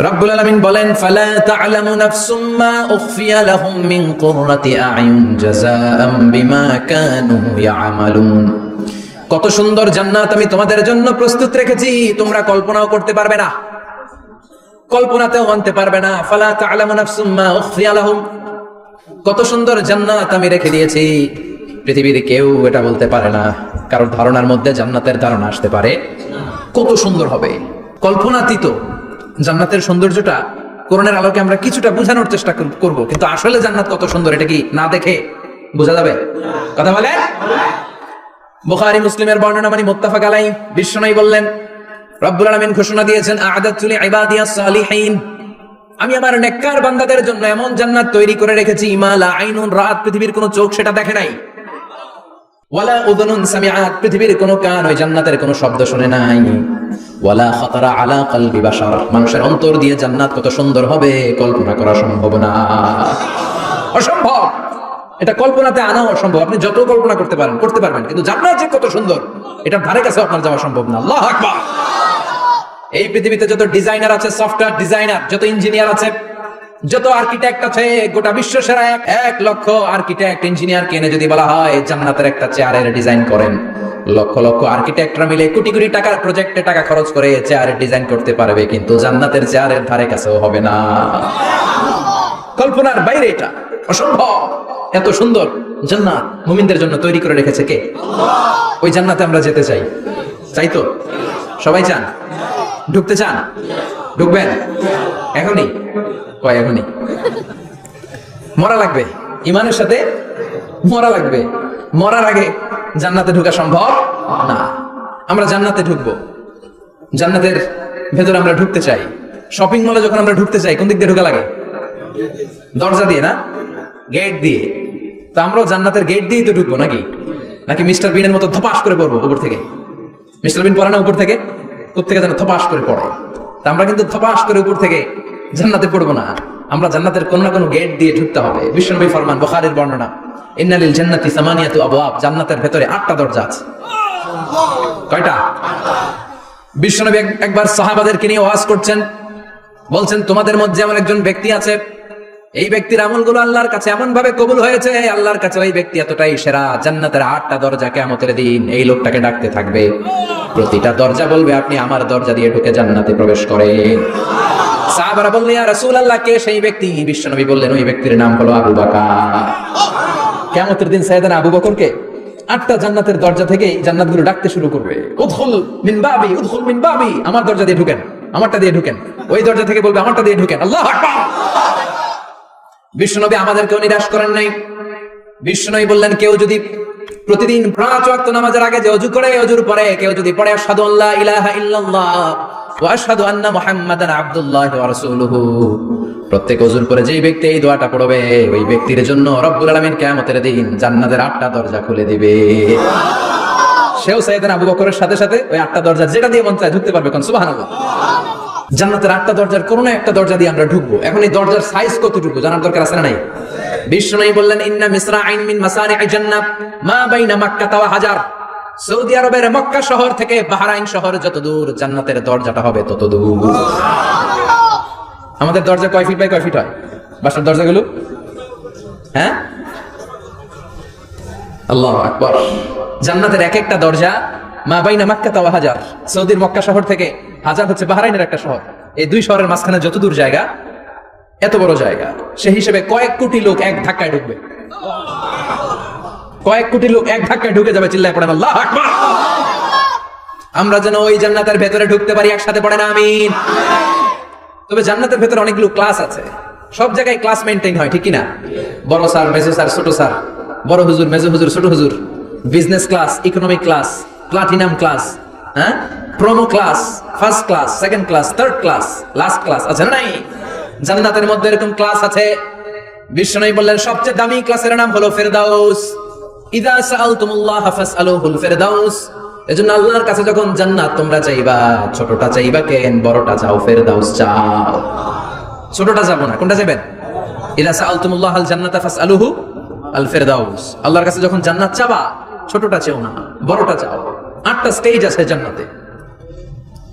রব্বুল আলামিন বলেন, ফালা তা'লামু নাফসুম মা উখফিয়া লাহুম মিন কুররাতি আ'য়ুন জাযাআম বিমা কানু ইয়া'মালুন। কত সুন্দর জান্নাত আমি তোমাদের জন্য প্রস্তুত রেখেছি, তোমরা কল্পনাও করতে পারবে না, কল্পনাতেও আনতে পারবে না। ফালা তা'লামু নাফসুম মা উখফিয়া লাহুম, কত সুন্দর জান্নাত আমি রেখে দিয়েছি, পৃথিবীর কেউ এটা বলতে পারে না। কারণ ধারণার মধ্যে জান্নাতের ধারণা আসতে পারে কত সুন্দর হবে, কল্পনাতীত জান্নাতের সৌন্দর্যটা কোরআনের আলোকে আমরা কিছুটা বোঝানোর চেষ্টা করব, কিন্তু আসলে জান্নাত কত সুন্দর এটা কি না দেখে বোঝা যাবে? কথা বলে। বুখারী মুসলিমের বর্ণনা মানে মুত্তাফাক আলাইহি, বিশ্বনবী বললেন, রব্বুল আলামিন ঘোষণা দিয়েছেন, আ'আদাতু লিইবাদিয়াস সালিহিন, আমি আমার নেককার বান্দাদের জন্য এমন জান্নাত তৈরি করে রেখেছি, মা লা আইনুন রাআত, পৃথিবীর কোনো চোখ সেটা দেখে নাই, ওয়ালা উযুনুন সামিআত, পৃথিবীর কোনো কান ওই জান্নাতের কোনো শব্দ শুনে নাই, ওয়ালা খাতারা আলা কলবি বাশার, মানুষের অন্তর দিয়ে জান্নাত কত সুন্দর হবে কল্পনা করা সম্ভব না, অসম্ভব। এটা কল্পনাতে আনা অসম্ভব, আপনি যত কল্পনা করতে পারবেন, কিন্তু জান্নাত যে কত সুন্দর এটা ধারে কাছে আপনার যাওয়া সম্ভব না। আল্লাহু আকবার। এই পৃথিবীতে যত ডিজাইনার আছে, সফটওয়্যার ডিজাইনার, যত ইঞ্জিনিয়ার আছে, যত আর্কিটেক্ট আছে, গোটা বিশ্ব সেরা 1 লক্ষ আর্কিটেক্ট ইঞ্জিনিয়ার কেনে যদি বলা হয় জান্নাতের একটা চেয়ারের ডিজাইন করেন, লক্ষ লক্ষ আর্কিটেক্টরা মিলে কোটি কোটি টাকার প্রজেক্টে টাকা খরচ করে চেয়ারের ডিজাইন করতে পারবে, কিন্তু জান্নাতের চেয়ারের ধারে কাছেও হবে না। কল্পনার বাইরে, এটা অসম্ভব। এত সুন্দর জান্নাত মুমিনদের জন্য তৈরি করে রেখেছে কে? আল্লাহ। ওই জান্নাতে আমরা যেতে চাই, চাই তো? সবাই চান? ঢুকতে চান? ঢুকবেন এখনই? কয় এখনই? মরা লাগবে, ইমানের সাথে মরা লাগবে। মরার আগে জান্নাতে ঢোকা সম্ভব না। আমরা জান্নাতে ঢুকবো, জান্নাতের ভেতরে আমরা ঢুকতে চাই। শপিং মলে যখন আমরা ঢুকতে চাই কোন দিক দিয়ে ঢোকা লাগে? দরজা দিয়ে না, গেট দিয়ে। তো আমরাও জান্নাতের গেট দিয়েই তো ঢুকবো নাকি? নাকি মিস্টার বিনের মতো ধপাস করে পড়বো উপর থেকে? মিস্টার বিন পড়ে না উপর থেকে? যেন ধপাস করে পড়ে। তা আমরা কিন্তু ধপাস করে উপর থেকে জান্নাতে পড়বো না, আমরা জান্নাতের কোন না কোন গেট দিয়ে ঢুকতে হবে। বিশ্বনবী ফরমান, বুখারীর বর্ণনা, ইন্নালিল জান্নাতি সামানিয়াতু আবওয়াব, জান্নাতের ভেতরে 8টা দরজা আছে। কয়টা? বিশ্বনবী একবার সাহাবাদেরকে নিয়ে ওয়াজ করছেন, বলছেন, তোমাদের মধ্যে এমন একজন ব্যক্তি আছে, এই ব্যক্তির আমলগুলো আল্লাহর কাছে এমন ভাবে কবুল হয়েছে, আল্লাহর কাছে ওই ব্যক্তি এতটাই সেরা, জান্নাতের 8টা দরজা কিয়ামতের দিন এই লোকটাকে ডাকতে থাকবে। প্রতিটা দরজা বলবে, আপনি আমার দরজা দিয়ে ঢুকে জান্নাতে প্রবেশ করেন। সাহাবারা বললেন, ইয়া রাসূলুল্লাহ, কে সেই ব্যক্তি? বিশ্বনবী বললেন, ওই ব্যক্তির নাম হলো আবু বকর। কিয়ামতের দিন সাইয়েদনা আবু বকরকে 8টা জান্নাতের দরজা থেকে জান্নাতগুলো ডাকতে শুরু করবে, উদখুল মিন বাবি, উদখুল মিন বাবি, আমার দরজা দিয়ে ঢুকেন, আমারটা দিয়ে ঢুকেন। ওই দরজা থেকে বলবে, আমারটা দিয়ে ঢুকেন। আল্লাহু আকবার। বিশ্বনবী আমাদেরকেও নিরাশ করেন নাই। বিশ্বনবী বললেন, কেউ যদি প্রতিদিন 5 ওয়াক্ত নামাজের আগে যে ওযু করে, ওযুর পরে কেউ যদি পড়ে আশহাদু আল্লা ইলাহা ইল্লাল্লাহ ওয়া আশহাদু আন্না মুহাম্মাদান আবদুল্লাহি ওয়া রাসূলুহু, প্রত্যেক ওযুর পরে যেই ব্যক্তি এই দোয়াটা পড়বে, ওই ব্যক্তির জন্য রব্বুল আলামিন কিয়ামতের দিন জান্নাতের 8টা দরজা খুলে দিবে। সেও সাইয়েদনা আবু বকরের সাথে সাথে ওই 8টা দরজা যেটা দিয়ে মন চায় ঢুকতে পারবে। কোন সুবহানাল্লাহ। জান্নাতের 8টা দরজার কোনো একটা দরজা দিয়ে আমরা ঢুকবো। এখন এই দরজার সাইজ কতটুকু জানার দরকার আছে না নাই? বিশ্বনবী বললেন, ইন্না মিসরাইন মিন মাসারি'i জান্নাত মা বাইনা মাক্কা ওয়া হাজার, সৌদি আরবের মক্কা শহর থেকে বাহরাইন শহর যত দূর, জান্নাতের দরজাটা হবে তত দূর। আমাদের দরজা কয় ফিট বাই কয় ফিট হয়? বাসার দরজাগুলো? হ্যাঁ, আল্লাহু আকবার। জান্নাতের এক একটা দরজা মা বাইনা মাক্কা ওয়া হাজার, সৌদির মক্কা শহর থেকে হাজার হচ্ছে বাহরাইনের একটা শহর, এই 2 শহরের মাঝখানে যত দূর জায়গা, এত বড় জায়গা। সেই হিসেবে কয়েক কোটি লোক এক ধাক্কায় ঢুকবে, কয়েক কোটি লোক এক ধাক্কায় ঢুকে যাবে। চিল্লায় পড়েন আল্লাহু আকবার। আমরা যেন ওই জান্নাতের ভেতরে ঢুকতে পারি, একসাথে পড়েন আমিন। তবে জান্নাতের ভেতরে অনেকগুলো ক্লাস আছে, সব জায়গায় ক্লাস মেইনটেইন হয়, ঠিক কি না? বড় স্যার, মেজো স্যার, ছোট স্যার, বড় হুজুর, মেজো হুজুর, ছোট হুজুর, business class, economic class, platinum class, হ্যাঁ, promo class, first class, second class, third class, last class আছে না নাই? জান্নাতের মধ্যে এরকম ক্লাস আছে। বিশ্বনবী বললেন, সবচেয়ে দামি ক্লাসের নাম হলো ফেরদাউস। ইযা সাআলতুমুল্লাহ ফাসআলুহুল ফেরদাউস। এজন্য আল্লাহর কাছে যখন জান্নাত তোমরা চাইবা, ছোটটা চাইবা কেন, বড়টা চাও, ফেরদাউস চাও। ছোটটা যাবো না, কোনটা চাইবেন? ইযা সাআলতুমুল্লাহ আল জান্নাতা ফাসআলুহু আল ফেরদাউস। আল্লাহর কাছে যখন জান্নাত চাবা, ছোটটা চাও না, বড়টা চাও। 8টা স্টেজ আছে জান্নাতে।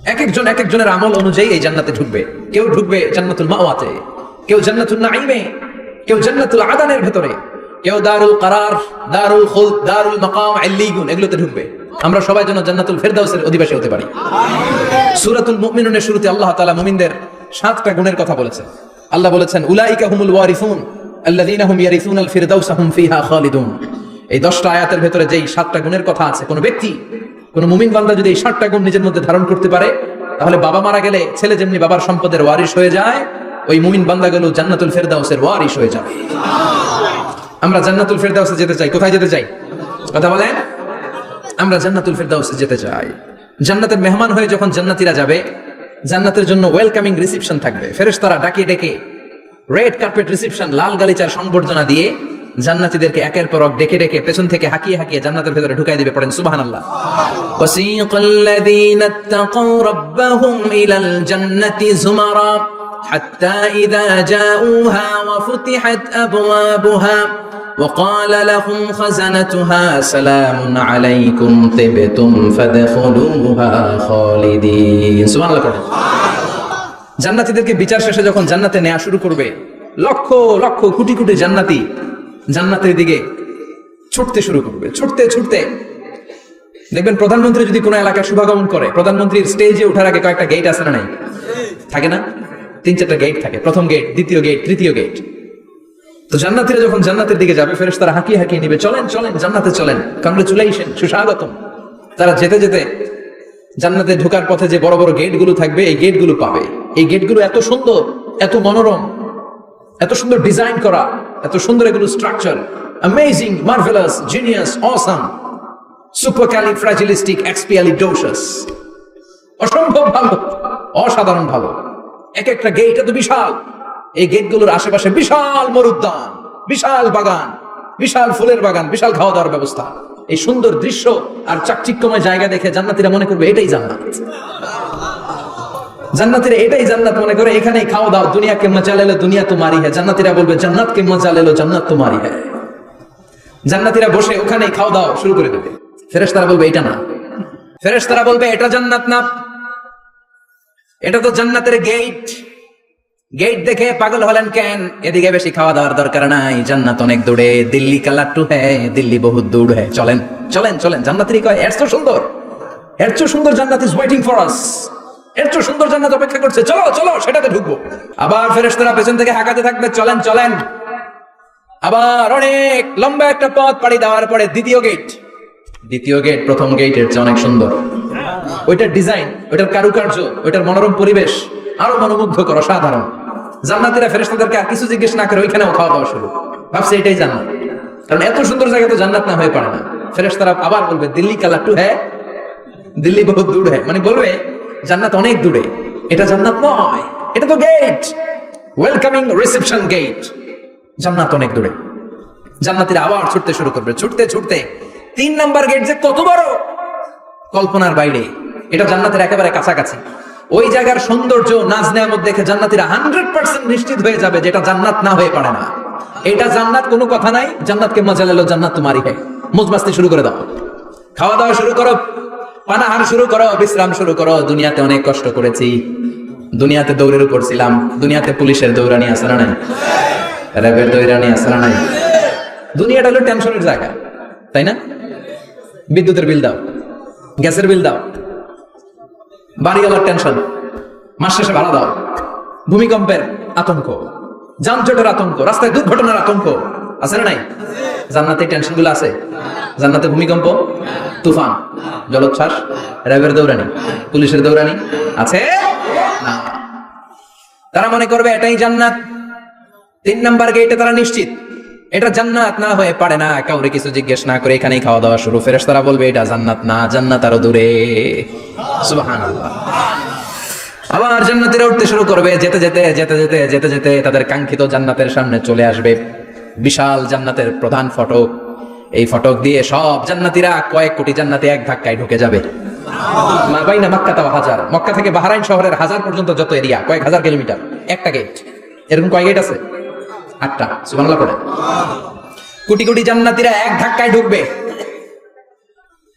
এক একজনের আমল অনুযায়ী এই জান্নাতে ঢুকবে। কেউ ঢুকবে জান্নাতুল মাওয়াতে, কেউ জান্নাতুল নাঈমে, কেউ জান্নাতুল আদানের ভেতরে, কেউ দারুল কারার, দারুল খুলদ, দারুল মাকাম আল্লিগুন এগুলোতে ঢুকবে। আমরা সবাই যেন জান্নাতুল ফেরদাউসের অধিবাসী হতে পারি। সূরাতুল মুমিনুনের শুরুতে আল্লাহ তাআলা মুমিনদের 7টা গুণের কথা বলেছেন। আল্লাহ বলেছেন উলাইকা হুমুল ওয়ারিসুন আল্লাযীনা হুম ইয়ারিসুনাল ফিরদাউসা হুম ফিহা খালিদুন। এই 10টা আয়াতের ভেতরে যেই 7টা গুণের কথা আছে, কোন ব্যক্তি, কোন মুমিন বান্দা যদি এই 7টা গুণ নিজের মধ্যে ধারণ করতে পারে, তাহলে বাবা মারা গেলে ছেলে যেমনি বাবার সম্পদের ওয়ারিশ হয়ে যায়, ওই মুমিন বান্দাগুলো জান্নাতুল ফেরদাউসের ওয়ারিশ হয়ে যাবে। আমরা জান্নাতুল ফেরদাউসে যেতে চাই। কোথায় যেতে চাই? কথা বলেন। আমরা জান্নাতুল ফেরদাউসে যেতে চাই। জান্নাতের মেহমান হয়ে যখন জান্নাতীরা যাবে, জান্নাতের জন্য ওয়েলকামিং রিসেপশন থাকবে। ফেরেশতারা ডাকে ডেকে রেড কার্পেট রিসেপশন, লাল গালিচার সংবর্ধনা দিয়ে জান্নাতীদেরকে একের পর এক ডেকে ডেকে পেছন থেকে হাঁকিয়ে হাঁকিয়ে জান্নাতের ভেতরে ঢুকাই দিবে। পড়েন সুবহানাল্লাহ। ওয়াসিকাল্লাযীনা ইত্তাকাউ রাব্বাহুম ইলাল জান্নাতি যুমারা হাত্তা ইযা জাউহা ওয়া ফুতিহাত আবওয়াবুহা وقال لهم خزنتها سلام عليكم طبتم فادخلوها خالدين সুবহানাল্লাহ। পড়েন। জান্নাতীদেরকে বিচার শেষে যখন জান্নাতে নেওয়া শুরু করবে, লক্ষ লক্ষ কোটি কোটি জান্নাতি জান্নাতের দিকে ছুটতে শুরু করবে। ছুটতে ছুটতে দেখবেন প্রধানমন্ত্রী যদি কোনো এলাকায় শুভাগমন করে, প্রধানমন্ত্রীর স্টেজে ওঠার আগে কয়েকটা গেট আছে না নাই? থাকে না? 3-4টা গেট থাকে। প্রথম গেট, দ্বিতীয় গেট, তৃতীয় গেট। তো জান্নাতীরা যখন জান্নাতের দিকে যাবে, ফেরেশতারা হাঁকিয়ে হাঁকিয়ে নিবে, চলেন চলেন জান্নাতে চলেন, কংগ্রেচুলেশন, সুস্বাগতম। তারা যেতে যেতে জান্নাতে ঢোকার পথে যে বড় বড় গেটগুলো থাকবে, এই গেটগুলো পাবে। এই গেটগুলো এত সুন্দর, এত মনোরম, এত সুন্দর ডিজাইন করা, এত সুন্দর এগুলো structure, amazing, marvellous, genius, awesome, supercalifragilisticexpialidocious, অসম্ভব ভালো, অসাধারণ ভালো। এক একটা গেট এত বিশাল। এই গেটগুলোর আশেপাশে বিশাল মরুদ্যান, বিশাল বাগান, বিশাল ফুলের বাগান, বিশাল খাওয়া দাওয়ার ব্যবস্থা। এই সুন্দর দৃশ্য আর চাকচিক্যময় জায়গা দেখে জান্নাতীরা মনে করবে এটাই জান্নাত। জান্নাতীরা এটাই জান্নাত মনে করে, এখানেই খাওয়া দাও। দুনিয়া কে মজা লে লো দুনিয়া তোমারি হ্যায়। জান্নাতীরা বলবে জান্নাত কে মজা লে লো জান্নাত তোমারি হ্যায়। জান্নাতীরা বসে ওখানেই খাওয়া দাওয়া শুরু করে দেবে। ফেরেশতারা বলবে এটা না। ফেরেশতারা বলবে এটা জান্নাত না, এটা তো জান্নাতের গেট। গেট দেখে পাগল হলেন কেন? এদিকে বেশি খাওয়া দাওয়ার দরকার নাই, জান্নাত অনেক দূরে। দিল্লি কা লাট্টু হ্যায়, দিল্লি বহুত দূর হ্যায়। চলেন চলেন চলেন। জান্নাতেরই কয় এত সুন্দর, এত সুন্দর জান্নাত ইজ ওয়েটিং ফর আস। এত সুন্দর জান্নাত অপেক্ষা করছে, চলো চলো সেটাতে ঢুকবো। আবার ফেরেশতারা পেছন থেকে হাঁকাতে থাকবে, চলেন চলেন। আবার অনেক লম্বা একটা পথ পাড়ি দেওয়ার পরে দ্বিতীয় গেট। দ্বিতীয় গেট প্রথম গেটের চেয়ে অনেক সুন্দর। ওইটার ডিজাইন, ওইটার কারুকার্য, ওইটার মনোরম পরিবেশ আরো মনোমুগ্ধকর, অসাধারণ। জান্নাতীরা ফেরেশতাদেরকে আর কিছু জিজ্ঞেস না করে ওইখানেও খাওয়া দাওয়া শুরু। ভাবছে এটাই জান্নাত, কারণ এত সুন্দর জায়গা তো জান্নাত না হয়ে পারে না। ফেরেশতারা আবার বলবে দিল্লি কা লাট্টু হ্যায়, দিল্লি বহুত দূর হ্যায়। মানে বলবে জান্নাত অনেক দূরে, এটা জান্নাত নয়, এটা তো গেট, ওয়েলকামিং রিসেপশন গেট। জান্নাত অনেক দূরে। জান্নাতীরা আবার ছুটতে শুরু করবে। ছুটতে ছুটতে 3 নাম্বার গেট যে কত বড়, কল্পনার বাইরে। এটা জান্নাতের একেবারে কাছাকাছি। ওই জায়গার সৌন্দর্য, নাজ নেয়ামত দেখে জান্নাতীরা 100% নিশ্চিত হয়ে যাবে যেটা জান্নাত না হয়ে পারে না। এটা জান্নাত, কোনো কথা নাই। জান্নাতকে মজা লেলো জান্নাত তোমারই হয়। মজমাস্তি শুরু করে দাও, খাওয়া দাওয়া শুরু করো, পানাহার শুরু করো, বিশ্রাম শুরু করো। দুনিয়াতে অনেক কষ্ট করেছি, দুনিয়াতে দৌড়ের উপর ছিলাম, দুনিয়াতে পুলিশের দৌড়ানি আছে না নাই, র্যাবের দৌড়ানি আছে না নাই। দুনিয়াটা হলো টেনশনের জায়গা, তাই না? বিদ্যুতের বিল দাও, গ্যাসের বিল দাও, বাড়িওয়ালার টেনশন, মাস শেষে ভাড়া দাও, ভূমিকম্পের আতঙ্ক, যানজটের আতঙ্ক, রাস্তায় দুর্ঘটনার আতঙ্ক আছে না নাই? জান্নাতে টেনশন গুলো আছে। জান্নাতে ভূমিকম্প, তুফান, জলোচ্ছ্বাস, র্যাবের দৌড়ানি, পুলিশের দৌড়ানি আছে না। তারা মনে করবে এটাই জান্নাত। 3 নাম্বার গেটে তারা নিশ্চিত এটা জান্নাত না হয়ে পারে না। কাউরে কিছু জিজ্ঞেস না করে এখানেই খাওয়া দাওয়া শুরু। ফেরেশতারা বলবে এটা জান্নাত না, জান্নাত আরো দূরে। সুবহানাল্লাহ। আবার জান্নাতীরা উঠতে শুরু করবে। যেতে যেতে যেতে যেতে যেতে যেতে তাদের কাঙ্ক্ষিত জান্নাতের সামনে চলে আসবে। বিশাল জান্নাতের প্রধান ফটক। এই ফটক দিয়ে সব জান্নাতীরা, কয়েক কোটি জান্নাতি এক ধাক্কায় ঢুকে যাবে। মাবাইনা মক্কা তাও হাজার, মক্কা থেকে বাহরাইন শহরের হাজার পর্যন্ত যত এরিয়া, কয়েক হাজার কিলোমিটার, একটা গেট। এরকম কয় গেট আছে? 8টা। সুবহানাল্লাহ পড়ে। কোটি কোটি জান্নাতীরা এক ধাক্কায় ঢুকবে।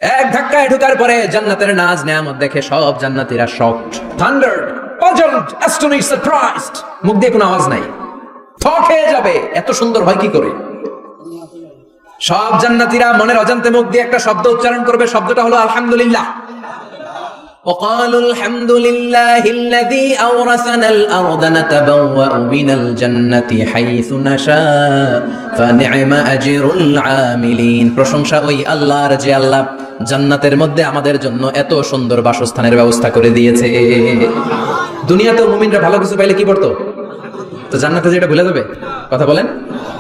এক ধাক্কায় ঢোকার পরে জান্নাতের নাজ নেয়ামত দেখে সব জান্নাতীরা শকড, থান্ডার্ড, পাজলড, অ্যাস্টনিশড, সারপ্রাইজড। মুখ দিয়ে কোনো আওয়াজ নাই, থক হয়ে যাবে, এত সুন্দর হয় কি করে? সব জান্নাতীরা মনের অজান্তে মুখ দিয়ে একটা শব্দ উচ্চারণ করবে, শব্দটা হলো আলহামদুলিল্লাহ। وقالوا الحمد لله الذي أورثنا الأرض نتبوأ من الجنة حيث نشاء فنعم أجر العاملين। প্রশংসা ওই আল্লাহর যে আল্লাহ জান্নাতের মধ্যে আমাদের জন্য এত সুন্দর বাসস্থানের ব্যবস্থা করে দিয়েছে। দুনিয়াতে মুমিনরা ভালো কিছু পাইলে কি করতো? তো জান্নাতে যেটা ভুলে যাবে? কথা বলেন।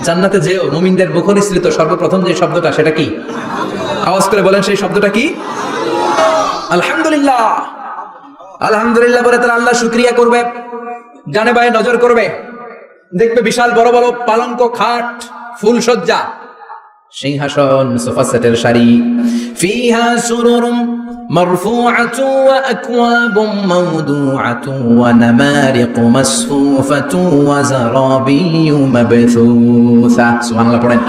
জান্নাতে যেও মুমিনদের মুখ নিঃসৃত সর্বপ্রথম যে শব্দটা, সেটা কি? আওয়াজ করে বলেন, সেই শব্দটা কি? আলহামদুলিল্লাহ। আলহামদুলিল্লাহ বলে তারা আল্লাহ শুকরিয়া করবে, ডানে বায়ে নজর করবে, দেখবে বিশাল বড় বড় পালঙ্ক, খাট, ফুল সজ্জা, সিংহাসন, সোফা সেটের সারি, ফিহা সুরুরুম মারফুআতু ওয়া আকওয়াবুম মাওদুআতু ওয়া নামারিকু মাসফুফাতু ওয়া যারাবিয়্যু মাবথুসা। সুবহানাল্লাহ পড়েন।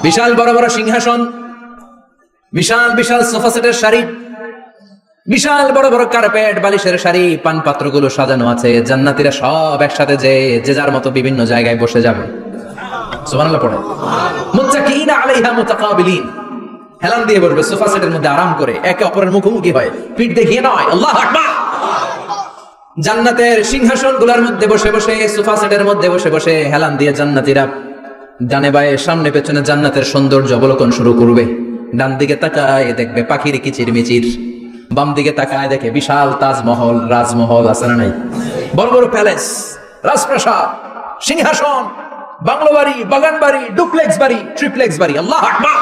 বিশাল বড় বড় সিংহাসন, বিশাল বিশাল সোফা সেটের সারি, বিশাল বড় বড় কার্পেট, বালিশের সারি, পান পাত্রগুলো সাজানো আছে। জান্নাতীরা সব একসাথে যে যার মতো বিভিন্ন জায়গায় বসে যাবে। সুবহানাল্লাহ পড়ে। মুত্তাকিনা আলাইহা মুতাকাবিলিন, হেলান দিয়ে বসবে সোফা সেটের মধ্যে আরাম করে, একে অপরের মুখোমুখি হয়, পিঠ দেখিয়ে নয়। আল্লাহু আকবার। জান্নাতের সিংহাসনগুলোর মধ্যে বসে বসে, সোফা সেটের মধ্যে বসে বসে হেলান দিয়ে জান্নাতীরা ডানে বায়ে সামনে পেছনে জান্নাতের সৌন্দর্য অবলোকন শুরু করবে। ডান দিকে তাকায় দেখবে পাখির কিচিরমিচির, বাম দিকে তাকায় দেখে বিশাল তাজমহল, রাজমহল আছে না নাই? বড় বড় প্যালেস, রাজপ্রাসাদ, সিংহাসন, বাংলো বাড়ি, বাগান বাড়ি, ডুপ্লেক্স বাড়ি, ট্রিপ্লেক্স বাড়ি। আল্লাহু আকবার।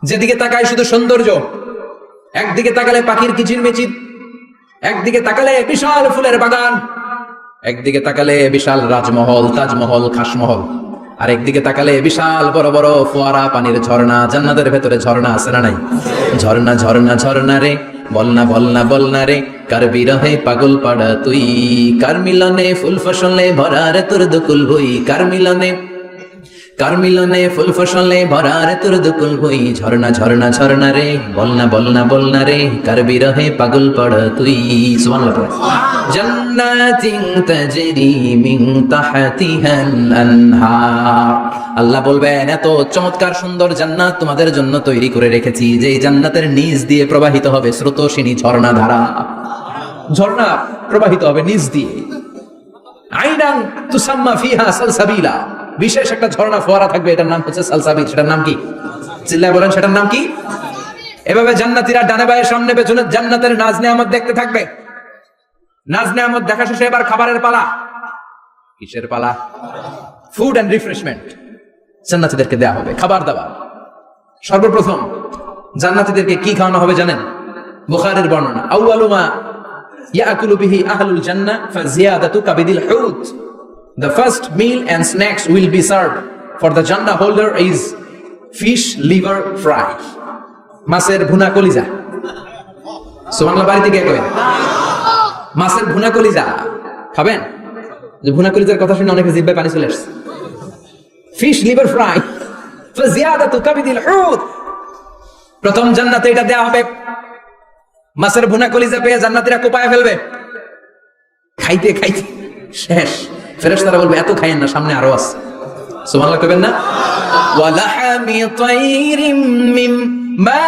যেদিকে তাকায় শুধু সৌন্দর্য, একদিকে তাকালে পাখির কিচিরমিচির, একদিকে তাকালে বিশাল ফুলের বাগান, একদিকে তাকালে বিশাল রাজমহল, তাজমহল, খাসমহল, আর একদিকে তাকালে বিশাল বড় বড় ফোয়ারা, পানির ঝর্ণা। জান্নাতের ভেতরে ঝর্ণা আছে না নাই? ঝর্ণা ঝর্ণা ঝর্ণা রে, বলনা বলনা বলনা রে, কার বিরহে পাগল পাড়া তুই, কার মিলনে ফুল ফসলে ভরা রে তোর দুকুল ভুই, কার মিলনে ফুল ফসলে ভরা রে তোর দুকুল ভুই। ঝর্ণা ঝর্ণা ঝর্ণা রে, বলনা বলনা বলনা রে, কার বিরহে পাগল পাড়া তুই। সুবহানাল্লাহ। জান্নাতিন তাজরি মিন তাহতিহাল আনহার। আল্লাহ বলবেন, এত চমৎকার সুন্দর জান্নাত তোমাদের জন্য তৈরি করে রেখেছি, যে জান্নাতের নিচ দিয়ে প্রবাহিত হবে স্রোতস্বিনী ঝর্ণা ধারা। ঝর্ণা প্রবাহিত হবে নিচ দিয়ে। আইনান তুসাম্মা ফিহা সালসাবিলা, বিশেষ একটা ঝর্ণা ফোয়ারা থাকবে, এটার নাম হচ্ছে সালসাবিল। সেটার নাম কি? চিল্লায় বলেন, সেটার নাম কি? এভাবে জান্নাতীরা ডানে বায়ে সামনে পেছনে জান্নাতের নাজ নেয়ামত দেখতে থাকবে। নাজ নেয়ামত দেখা শেষে এবার খাবারের পালা। কিসের পালা? ফুড এন্ড রিফ্রেশমেন্ট জান্নাতীদেরকে দেয়া হবে, খাবার দাবার। সর্বপ্রথম জান্নাতীদেরকে কি খাওয়ানো হবে জানেন? বুখারীর বর্ণনা, আউয়ালু মা ইয়াকুলু বিহি আহলুল জান্নাহ ফাজিয়াদাতু কাবিদিল হুত। The first meal and snacks will be served for the Jannah holder is fish liver fry, মাছের ভুনা কলিজা। সুবহানাল্লাহ। বাড়িতে কে কয় মাছের ভুনা কলিজা খাবেন? যে ভুনা কলিজার কথা শুনে অনেকে জিহ্বায় পানি চলে আসছে। ফিশ লিভার ফ্রাই ফাজিয়াদাতু কাবিদিল হুত। প্রথম জান্নাতে এটা দেয়া হবে। মাছের ভুনা কলিজা পেয়ে জান্নাতীরা কোপায় ফেলবে, খাইতে খাইতে শেষ। ফেরেশতারা বলবে, এত খাইয়েন না, সামনে আরো আছে। সুবহানাল্লাহ কইবেন না? ওয়া লাহামি তাইরিম মিম্মা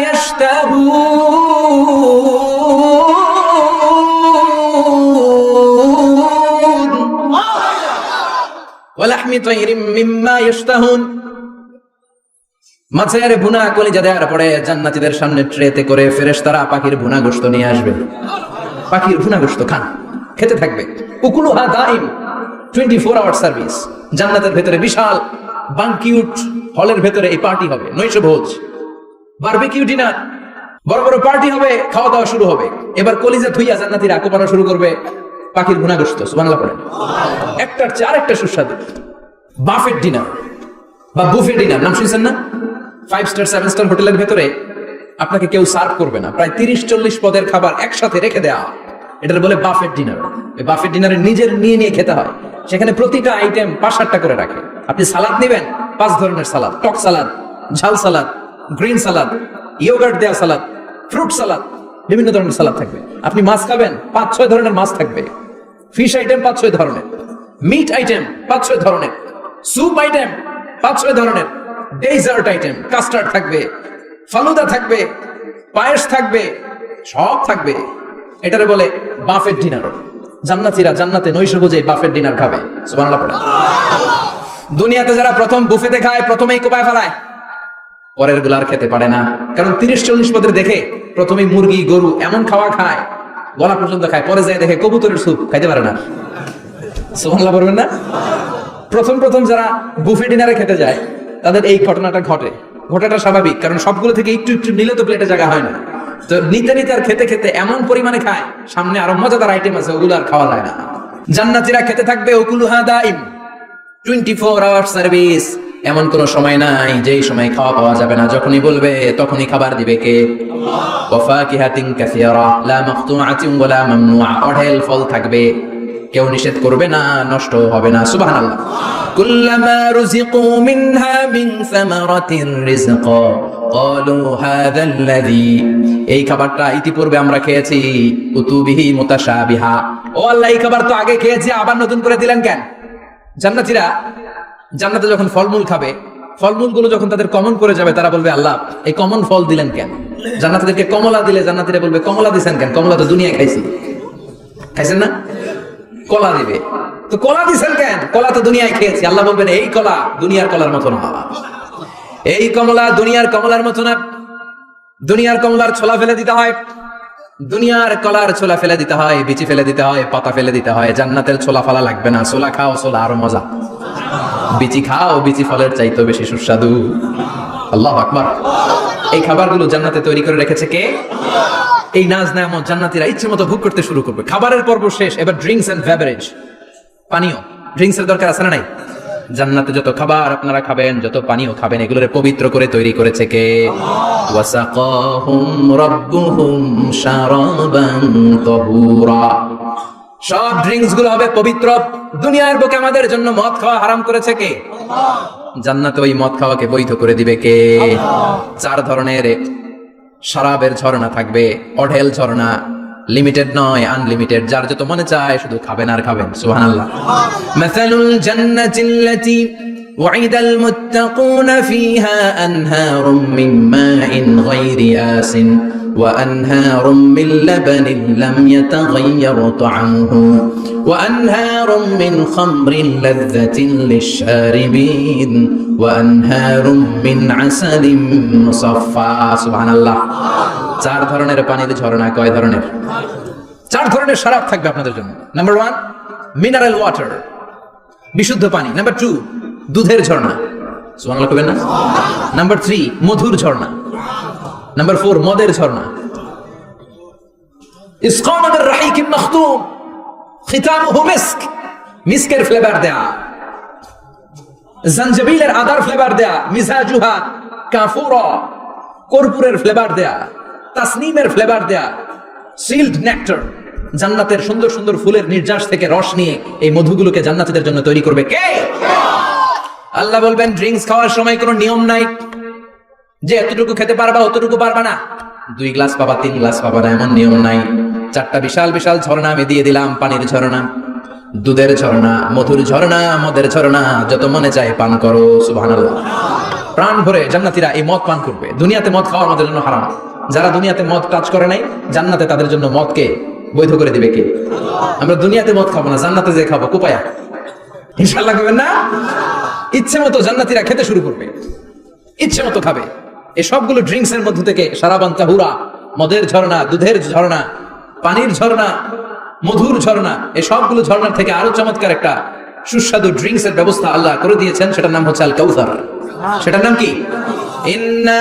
ইয়াশতাহুন, ওয়া লাহমি তাইরিম মিম্মা ইয়াশতাহুন। মাছের ভুনা কলিজা দেওয়ার পরে জান্নাতীদের সামনে ট্রেতে করে ফেরেশতারা পাখির ভুনা গোশত নিয়ে আসবে। পাখির ভুনা গোশত খান, খেতে থাকবে। উকুলুহা দাইম, 24 আওয়ার সার্ভিস। জান্নাতের ভেতরে বিশাল বানকিউট হলের ভেতরে এই পার্টি হবে, নৈশভোজ, বারবিকিউ ডিনার, বড় বড় পার্টি হবে, খাওয়া দাওয়া শুরু হবে। এবার কলিজা ধুইয়া জান্নাতীরা কোপানো শুরু করবে পাখির ভুনা গোশত। সুবহানাল্লাহ পড়েন। একটার চেয়ে আরেকটা সুস্বাদু বাফেট ডিনার বা বুফে ডিনার, নাম শুনছেন না? 5 স্টার 7 স্টার হোটেলের ভেতরে আপনাকে কেউ সার্ভ করবে না, প্রায় 30-40 পদের খাবার একসাথে রেখে দেওয়া, এটার বলে বাফেট ডিনার। এই বাফেট ডিনারে নিজের নিয়ে খেতে হয়। সেখানে প্রতিটা আইটেম 5-8টা করে রাখে। আপনি সালাদ নেবেন, 5 ধরনের সালাদ, টক সালাদ, ঝাল সালাদ, গ্রিন সালাদ, ইয়োগার্ট দেওয়া সালাদ, ফ্রুট সালাদ, বিভিন্ন ধরনের সালাদ থাকবে। আপনি মাছ খাবেন, 5-6 ধরনের মাছ থাকবে। ফিশ আইটেম 5-6 ধরনের, মিট আইটেম 5-6 ধরনের, স্যুপ আইটেম 5-6 ধরনের, ডেজার্ট আইটেম, কাস্টার্ড থাকবে, ফালুদা থাকবে, পায়েস থাকবে, সব থাকবে। এটারে বলে বাফেট ডিনার। জান্নাতীরা জান্নাতে নৈশভোজে বাফেট ডিনার খাবে। সুবহানাল্লাহ পড়ে। দুনিয়াতে যারা প্রথম বুফেতে খায়, প্রথমেই কোপায় ফেলায়, পরের গুলার খেতে পারে না। কারণ 30-40 পদের দেখে প্রথমেই মুরগি গরু এমন খাওয়া খায়, গলা পর্যন্ত খায়, পরে যায় দেখে কবুতরের স্যুপ খাইতে পারে না। সুবহানাল্লাহ বলবেন না? প্রথম যারা বুফে ডিনারে খেতে যায় তাদের এই ঘটনাটা ঘটে। ঘটাটা স্বাভাবিক, কারণ সবগুলো থেকে একটু একটু নিলে তো প্লেটে জায়গা হয় না। তো নিতে নিতে আর খেতে খেতে এমন পরিমাণে খায়, সামনে আরো মজাদার আইটেম আছে, ওগুলো আর খাওয়া যায় না। জান্নাতীরা খেতে থাকবে উকুলুহা দাইম, 24 আওয়ার সার্ভিস। এমন কোন সময় নাই যেই সময় খাওয়া পাওয়া যাবে না। যখনই বলবে তখনই খাবার দিবে কে? আল্লাহ। ওয়া ফাকিহাতিন কাসীরা লা মাকতুআতিন ওয়া লা মামনুআ, অঢেল ফল থাকবে, কেউ নিষেধ করবে না, নষ্ট হবে না। সুবহানাল্লাহ। কুল্লামা রুজিকু মিনহা মিন সামারাতির রিজকা ক্বালু হাযাল্লাযী, এই খাবারটা ইতিপূর্বে আমরা খেয়েছি, কুতুবিহি মুতাশাবিহা, ও আল্লাহ এই খাবার তো আগে খেয়েছি, আবার নতুন করে দিলেন কেন? জান্নাতীরা জান্নাতে যখন ফলমূল খাবে, ফলমূলগুলো যখন তাদের কমন করে যাবে, তারা বলবে আল্লাহ এই কমন ফল দিলেন কেন? জান্নাতীদেরকে কমলা দিলে জান্নাতীরা বলবে কমলা দিছেন কেন? কমলা তো দুনিয়ায় খাইছি। খাইছেন না? কলা দিবে, তো কলা দিছেন কেন? কলা তো দুনিয়ায় খেয়েছি। আল্লাহ বলবেন এই কলা দুনিয়ার কলার মতো না, এই কমলা দুনিয়ার কমলার মতো না। দুনিয়ার কমলার ছোলা ফেলে দিতে হয়, দুনিয়ার কলার ছোলা ফেলে দিতে হয়, বিচি ফেলে দিতে হয়, পাতা ফেলে দিতে হয়। জান্নাতের ছোলা ফালা লাগবে না। ছোলা খাও, ছোলা আরো মজা। বিচি খাও, বিচি ফলের চাইতে বেশি সুস্বাদু। আল্লাহু আকবার। এই খাবারগুলো জান্নাতে তৈরি করে রেখেছে কে? এই নাজ নেয়ামত জান্নাতীরা ইচ্ছে মতো ভোগ করতে শুরু করবে। খাবারের পর্ব শেষ, এবার ড্রিঙ্কস এন্ড বেভারেজ, পানীয়। ড্রিঙ্কস এর দরকার আছে না নাই? জান্নাতে যত খাবার আপনারা খাবেন, যত পানীয় খাবেন, এগুলোরে পবিত্র করে তৈরি করেছে কে? ওয়াসাকাহুম রাব্বুহুম শারাবান তাহুরা, সব ড্রিঙ্কস গুলো হবে পবিত্র। দুনিয়ার বুকে আমাদের জন্য মদ খাওয়া হারাম করেছে কে? জান্নাতে ওই মদ খাওয়াকে বৈধ করে দিবে কে? 4 ধরনের শরাবের ঝর্ণা থাকবে, অঢেল ঝর্ণা, লিমিটেড নয়, আনলিমিটেড। যার যত মনে চায় শুধু খাবেন আর খাবেন। সুবহানাল্লাহ। মাসালুল জান্নাতিল্লাতী ওয়াইদাল মুত্তাকুনা ফীহা আনহারুম মিন মাইন গায়রি আসিন ওয়া আনহারুম মিন লাবানিন লাম ইয়াতাগায়্যার তা'আমুহু ওয়া আনহারুম মিন খামরিন লাযযাতিন লিশ-শারিবিন ওয়া আনহারুম মিন আসালিন মুসাফফা। সুবহানাল্লাহ। 4 ধরনের পানির ঝর্ণা। কয় ধরনের? 4 ধরনের শরাব থাকবে আপনাদের জন্য। নাম্বার 1 মিনারেল ওয়াটার, বিশুদ্ধ পানি। নাম্বার 2 দুধের ঝর্ণা। সুবহানাল্লাহ কইবেন না? নাম্বার 3 মধুর ঝর্ণা। নাম্বার 4 মদের ঝর্ণা। ইসকান মির রাহিকিন মাখতুম খিতামুহু মিস্ক, মিস্কের ফ্লেভার দেয়া, জানজাবিলের আদার ফ্লেভার দেয়া, মিজাজুহা কাফুরা, কর্পূরের ফ্লেভার দেয়া, তাসনিমের ফ্লেভার দেয়া, সিল্ড নেক্টার। জান্নাতের সুন্দর সুন্দর ফুলের নির্যাস থেকে রস নিয়ে এই মধুগুলোকে জান্নাতীদের জন্য তৈরি করবে কে? আল্লাহ বলবেন ড্রিঙ্কস খাওয়ার সময় কোনো নিয়ম নাই যে এতটুকু খেতে পারবা অতটুকু পারবা না, 2 গ্লাস পাবা 3 গ্লাস পাবা না, এমন নিয়ম নাই। 4টা বিশাল বিশাল ঝর্ণা আমি দিয়ে দিলাম, পানির ঝর্ণা, দুধের ঝর্ণা, মধুর ঝর্ণা, মদের ঝর্ণা, যত মনে চায় পান করো। সুবহানাল্লাহ। প্রাণ ভরে জান্নাতীরা এই মদ পান করবে। দুনিয়াতে মদ খাওয়া আমাদের জন্য হারাম। যারা দুনিয়াতে মদ টাচ করে নাই, জান্নাতে তাদের জন্য মদকে বৈধ করে দিবে কে? আমরা দুনিয়াতে মদ খাবো না, জান্নাতে যে খাবো। কোপায়া ইনশাআল্লাহ খাবেন না? ইচ্ছে মতো জান্নাতীরা খেতে শুরু করবে, ইচ্ছে মতো খাবে। এই সবগুলো ড্রিঙ্কস এর মধ্যে থেকে শারাবান তাহুরা, মদের ঝর্ণা, দুধের ঝর্ণা, পানির ঝর্ণা, মধুর ঝর্ণা, এই সবগুলো ঝর্ণার থেকে আরো চমৎকার একটা সুস্বাদু ড্রিঙ্কস এর ব্যবস্থা আল্লাহ করে দিয়েছেন। সেটার নাম হচ্ছে আল কাউসার। সেটার নাম কি? ইন্না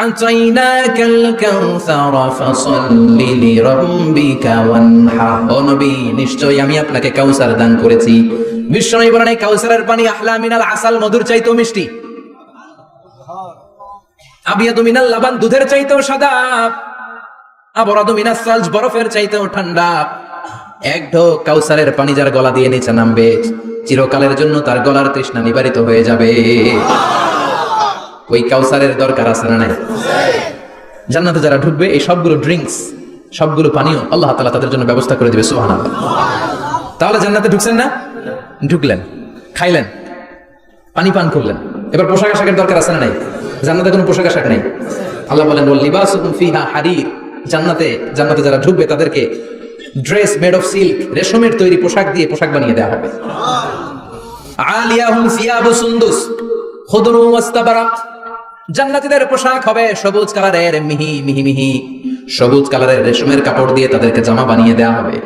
আ'তাইনাকাল কাউসার ফাসাল্লি লিরাব্বিকা ওয়ানহার। ও নবী, নিশ্চয়ই আমি আপনাকে কাউসার দান করেছি। বিশ্বনবী বলেন এই কাউসারের পানি আহলা মিনাল আসাল, মধুর চাইতেও মিষ্টি। আবিয়াদু মিনাল লাবান, দুধের চাইতেও সাদা। আবরাদু মিনাস সালজ, বরফের চাইতেও ঠান্ডা। এক ঢোক কাউসারের পানি যার গলা দিয়ে নিচে নামবে, চিরকালের জন্য তার গলার তৃষ্ণা নিবারিত হয়ে যাবে। ওই কাউসারের দরকার আছে না নাই? জান্নাতে যারা ঢুকবে এই সবগুলো ড্রিঙ্কস, সবগুলো পানীয় আল্লাহ তাআলা তাদের জন্য ব্যবস্থা করে দিবে। সুবহানাল্লাহ। তাহলে জান্নাতে ঢুকছেন না? ঢুকলেন, খাইলেন, পানি পান করলেন, এবার পোশাক আশাকের দরকার আছে না নাই? জান্নাতে কোনো পোশাক আশাক নেই। আল্লাহ বলেন ওয়াল লিবাসুহুম ফিহা হারির, জান্নাতে যারা ঢুকবে তাদেরকে ড্রেস মেড অফ সিল্ক, রেশমের তৈরি পোশাক দিয়ে পোশাক বানিয়ে দেওয়া হবে। আলিয়াহুম সিয়াবু সুন্দুস খুদরু ওয়াস্তাবারাক, জান্নাতীদের পোশাক হবে সবুজ কালারের মিহি সবুজ কালারের রেশমের কাপড় দিয়ে তাদেরকে জামা বানিয়ে দেওয়া হবে।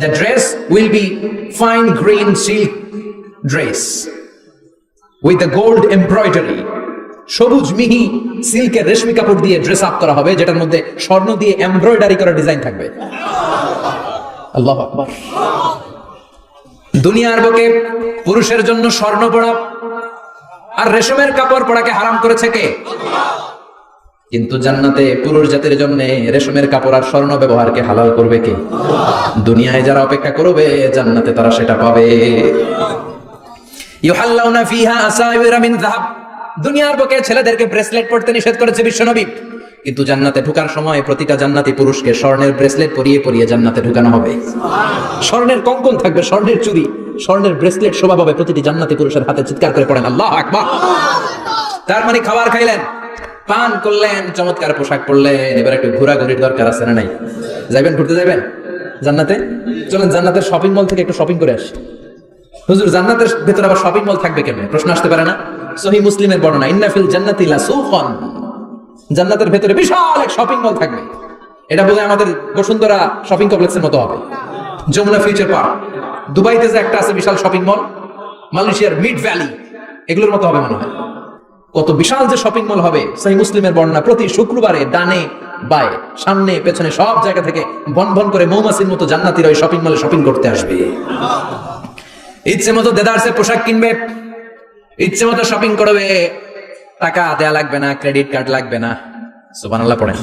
The dress will be fine green silk dress with a gold embroidery, সবুজ মিহি সিল্কের রেশমি কাপড় দিয়ে ড্রেস আপ করা হবে, যেটার মধ্যে স্বর্ণ দিয়ে এমব্রয়ডারি করা ডিজাইন থাকবে। আল্লাহু আকবার। দুনিয়ার বুকে পুরুষের জন্য স্বর্ণ পরা আর রেশমের কাপড় পরাকে হারাম করেছে কে? কিন্তু জান্নাতে পুরুষ জাতির জন্য রেশমের কাপড় আর স্বর্ণ ব্যবহারকে হালাল করবে কে? দুনিয়ায় যারা অপেক্ষা করবে জান্নাতে তারা সেটা পাবে। ইউহাল্লাউনা ফিহা আসাইরা মিন যাহাব, দুনিয়ার বুকে ছেলেদেরকে ব্রেসলেট পরতে নিষেধ করেছে বিশ্বনবী, কিন্তু জান্নাতে ঢোকার সময় প্রতিটা জান্নাতি পুরুষকে স্বর্ণের ব্রেসলেট পরিয়ে জান্নাতে ঢোকানো হবে। স্বর্ণের কঙ্কন থাকবে, স্বর্ণের চুড়ি, স্বর্ণের ব্রেসলেট শোভা পাবে প্রতিটি জান্নাতি পুরুষের হাতে। চিৎকার করে পড়েন আল্লাহু আকবার। তার মানে খাবার খাইলেন, পান করলেন, চমৎকার পোশাক পরলেন, এবার একটু ঘোরাঘুরির দরকার আছে না নাই? যাবেন, ঘুরতে যাবেন জান্নাতে? চলেন জান্নাতের শপিং মল থেকে একটু শপিং করে আসি। হুজুর জান্নাতের ভেতরে আবার শপিং মল থাকবে কেন? প্রশ্ন আসতে পারে না? সহিহ মুসলিমের বর্ণনা, ইন্না ফিল জান্নাতি লাসুকান, জান্নাতের ভেতরে বিশাল এক শপিং মল থাকবে। এটা বোধহয় আমাদের বসুন্ধরা শপিং কমপ্লেক্সের মতো হবে, যমুনা ফিউচার পার্ক, দুবাইতে যে একটা আছে বিশাল শপিং মল, মালয়েশিয়ার মিড ভ্যালি, এগুলোর মতো হবে মনে হয়। কত বিশাল যে শপিং মল হবে। সহিহ মুসলিমের বর্ণনা, প্রতি শুক্রবারে ডানে বায়ে সামনে পেছনে সব জায়গা থেকে বন করে মৌমাছির মতো জান্নাতীরা ওই শপিং মলে শপিং করতে আসবে। ইচ্ছে মতো দেদারসে পোশাক কিনবে, ইচ্ছে মতো শপিং করবে, টাকা দেয়া লাগবে না, ক্রেডিট কার্ড লাগবে না। সুবহানাল্লাহ পড়েন।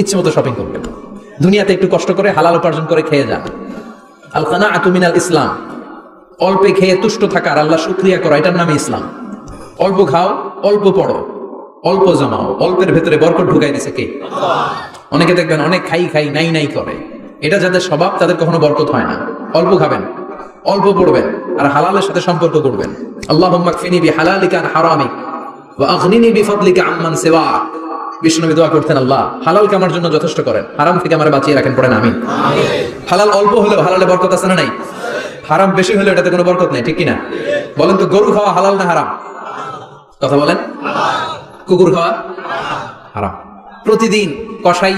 ইচ্ছে মতো শপিং করবে। দুনিয়াতে একটু কষ্ট করে হালাল উপার্জন করে খেয়ে যান। আল কানাআতু মিনাল ইসলাম, অল্পে খেয়ে তুষ্ট থাকা আর আল্লাহ শুকরিয়া করা, এটার নামে ইসলাম। অল্প খাও, অল্প পড়ো, অল্প জমাও, অল্পের ভেতরে বরকত ঢুকাই দিছে কে? অনেকে দেখবেন অনেক খাই নাই করে, এটা যাদের স্বভাব তাদের কখনো বরকত হয় না। অল্প খাবেন, অল্প পড়বেন আর হালালের সাথে সম্পর্ক করবেন। আল্লাহুম্মা কফিনি বিহালালিকা আন হারামিক ওয়া আগনিনি বিফাদলিকা আম্মান সিওয়াক। বিষ্ণুনবী দোয়া করতেন, আল্লাহ হালালকে আমার জন্য যথেষ্ট করেন, হারাম থেকে আমারে বাঁচিয়ে রাখেন। পড়েন আমিন। হালাল অল্প হলেও হালালে বরকত আছে না নাই? হারাম বেশি হলেও এটাতে কোনো বরকত নেই, ঠিক কি না? বলেন তো, গরু খাওয়া হালাল না হারাম? কথা বলেন। কুকুর খাওয়া হারাম। প্রতিদিন কসাই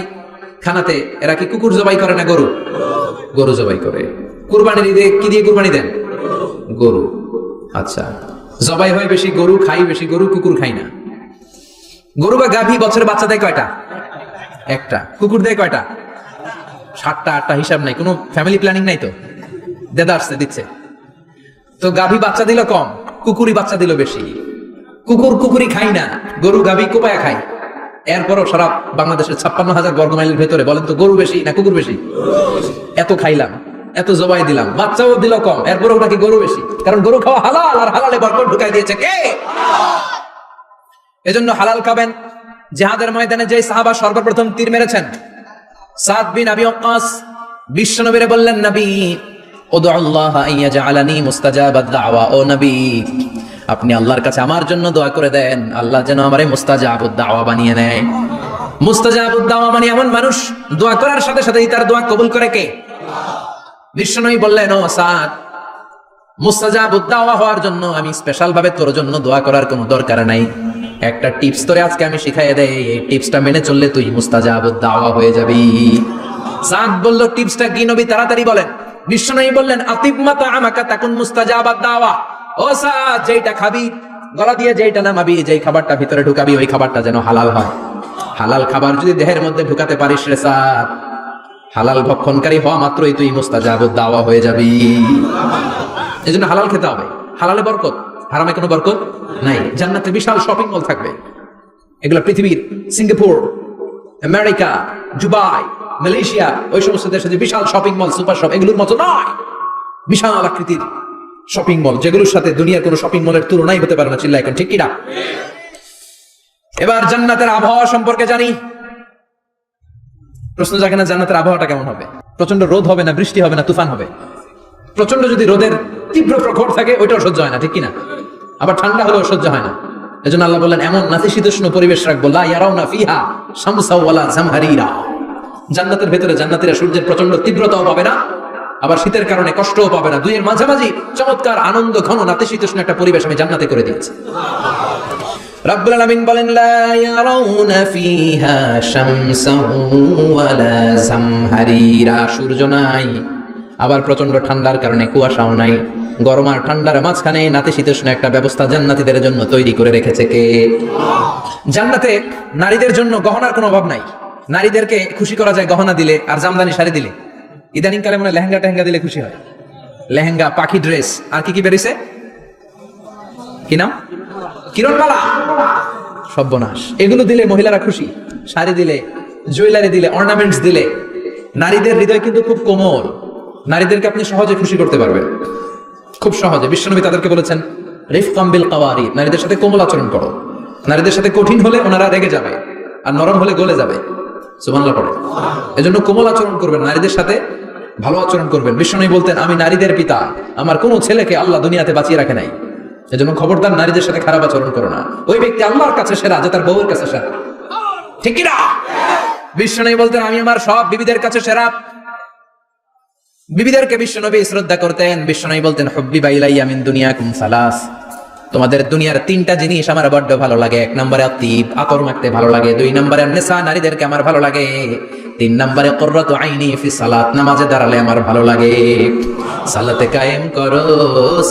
খানাতে এরা কি কুকুর জবাই করে না গরু? গরু জবাই করে। কুরবানির ঈদে কি দিয়ে কুরবানি দেন? গরু। আচ্ছা, জবাই হয় বেশি গরু, খাই বেশি গরু, কুকুর খাই না। গরু বা গাভী বছরে বাচ্চা দেয় কয়টা? একটা। কুকুর দেয় কয়টা? 7টা 8টা, হিসাব নাই, কোনো ফ্যামিলি প্ল্যানিং নাই তো, দেদারসে দিচ্ছে। তো গাভী বাচ্চা দিল কম, কুকুরই বাচ্চা দিল বেশি। কুকুরি খাই না, গরু গাভী কোপায়া খাই। এরপরও সারা বাংলাদেশের 56,000 বর্গমাইলের ভেতরে বলেন তো, গরু বেশি না কুকুর বেশি? এত খাইলাম, এত জবাই দিলাম, বাচ্চাও দিল কম, এরপরও নাকি গরু বেশি। কারণ গরু খাওয়া হালাল, আর হালালে বরকত ঢুকাই দিয়েছে কে? এজন্য হালাল খাবেন। জিহাদের ময়দানে যে সাহাবা সর্বপ্রথম তীর মেরেছেন, সাদ বিন আবি ওয়াক্কাস, বিশ্বনবীরে বললেন, নবী উদুল্লাহ আইয়াজআলানি মুস্তাজাবাদ দাওয়া, ও নবী আপনি আল্লাহর কাছে আমার জন্য দোয়া করে দেন, আল্লাহ যেন আমারে মুস্তাজাবুদ দাওয়া বানিয়ে নেয়। মুস্তাজাবুদ দাওয়া মানে এমন মানুষ দোয়া করার সাথে সাথেই তার দোয়া কবুল করে কে? বিশ্বনবী বললেন, ও সাদ, মুস্তাজাবুদ দাওয়া হওয়ার জন্য আমি স্পেশাল ভাবে তোর জন্য দোয়া করার কোনো দরকার নাই। একটা টিপস তোরে আজকে আমি শিখাই দেই, এই টিপসটা মেনে চললে তুই মুস্তাজাবুদ দাওয়া হয়ে যাবি। সাদ বলল, টিপসটা কি নবী? তাড়াতাড়ি বলেন। বিশ্বনবী বললেন, আতিব মাতা আমাকা তাকুন মুস্তাজাবাদ দাওয়া। ও সাদ, যেইটা খাবি, গলা দিয়ে যেইটা নামাবি, যেই খাবারটা ভিতরে ঢুকাবি, ওই খাবারটা যেন হালাল হয়। হালাল খাবার যদি দেহের মধ্যে ঢুকাতে পারিস রে সাদ, হালাল ভক্ষণকারী হওয়া মাত্রই তুই মুস্তাজাবুদ দাওয়া হয়ে যাবি। এজন্য হালাল খেতে হবে। হালালে বরকত, হারামে কোনো বরকত নাই। জান্নাতে বিশাল শপিং মল থাকবে। এগুলো পৃথিবীর সিঙ্গাপুর, আমেরিকা, দুবাই, মালয়েশিয়া, ওই সমস্ত দেশে যে বিশাল শপিং মল, সুপার শপ, এগুলোর মতো নয়। বিশাল আকৃতির শপিং মল, যেগুলোর সাথে দুনিয়ার কোনো শপিং মলের তুলনাই হতে পারে না। চিল্লা এখন ঠিক কিনা? এবার জান্নাতের আবহাওয়া সম্পর্কে জানি। প্রশ্ন জাগে না জান্নাতের আবহাওয়াটা কেমন হবে? প্রচন্ড রোদ হবে না বৃষ্টি হবে না তুফান হবে? প্রচন্ড যদি রোদের তীব্র প্রখর থাকে ওইটাও সহ্য হয় না, ঠিক কিনা? আবার ঠান্ডা হলেও সহ্য হয় না। এজন্য আল্লাহ বললেন এমন নাতিশীতোষ্ণ পরিবেশ রাখবো, লা ইয়ারাউনা ফিহা শামসা ওয়ালা জামহারিরা। জান্নাতের ভেতরে জান্নাতীরা সূর্যের প্রচন্ড তীব্রতাও পাবে না, আবার শীতের কারণে কষ্টও পাবে না। দুইয়ের মাঝামাঝি চমৎকার আনন্দ ঘন নাতিশীতোষ্ণ একটা পরিবেশ আমি জান্নাতে করে দিয়েছি। রাব্বুল আলামিন বলেন লা ইয়ারাউনা ফিহা শামসা ওয়ালা জামহারিরা, সূর্য নাই, আবার প্রচন্ড ঠান্ডার কারণে কুয়াশাও নাই। গরম আর ঠান্ডার মাঝখানে নাতিশীতোষ্ণ একটা ব্যবস্থা জান্নাতীদের জন্য তৈরি করে রেখেছে কে? জান্নাতে নারীদের জন্য গহনার কোনো অভাব নাই। নারীদেরকে খুশি করা যায় গহনা দিলে আর জামদানি শাড়ি দিলে। ইদানিং কালে মনে লেহেঙ্গা টেহেঙ্গা দিলে খুশি হয়। লেহেঙ্গা, পাখি ড্রেস, আর কি কি বেরিয়েছে, কি নাম, কিরণমালা, সর্বনাশ। এগুলো দিলে মহিলারা খুশি। শাড়ি দিলে, জুয়েলারি দিলে, অর্নামেন্টস দিলে। নারীদের হৃদয় কিন্তু খুব কোমল। নারীদেরকে আপনি সহজে খুশি করতে পারবেন, খুব সহজে। বিশ্বনবী তাদেরকে বলেছেন রিফকাম বিল কাওয়ারিদ, নারীদের সাথে কোমল আচরণ করো। নারীদের সাথে কঠিন হলে ওনারা রেগে যাবে, আর নরম হলে গলে যাবে। সুবহানাল্লাহ পড়ে। এজন্য কোমল আচরণ করবেন, নারীদের সাথে ভালো আচরণ করবেন। বিশ্বনবী বলতেন আমি নারীদের পিতা, আমার কোনো ছেলেকে আল্লাহ দুনিয়াতে বাঁচিয়ে রাখে নাই। এজন্য খবরদার নারীদের সাথে খারাপ আচরণ করো না। ওই ব্যক্তি আল্লাহর কাছে সেরা যে তার বউয়ের কাছে সেরা, ঠিক কি না? বিশ্বনবী বলতেন আমি আমার সব বিবিদের কাছে সেরা। বিবিদেরকে বিশ্বনবী শ্রদ্ধা করতেন। বিশ্বনবী বলতেন হুব্বিবা ইলাইয়া মিন দুনিয়াকুম সালাস, তোমাদের দুনিয়ার তিনটা জিনিস আমার বড্ড ভালো লাগে। এক নম্বরে আতিব, আতর মাখতে ভালো লাগে। দুই নম্বরে নিসা, নারীদেরকে আমার ভালো লাগে। তিন নম্বরে কুররাতু আইনি ফি সালাত, নামাজে দাঁড়ালে আমার ভালো লাগে। সালাতে কায়েম করো,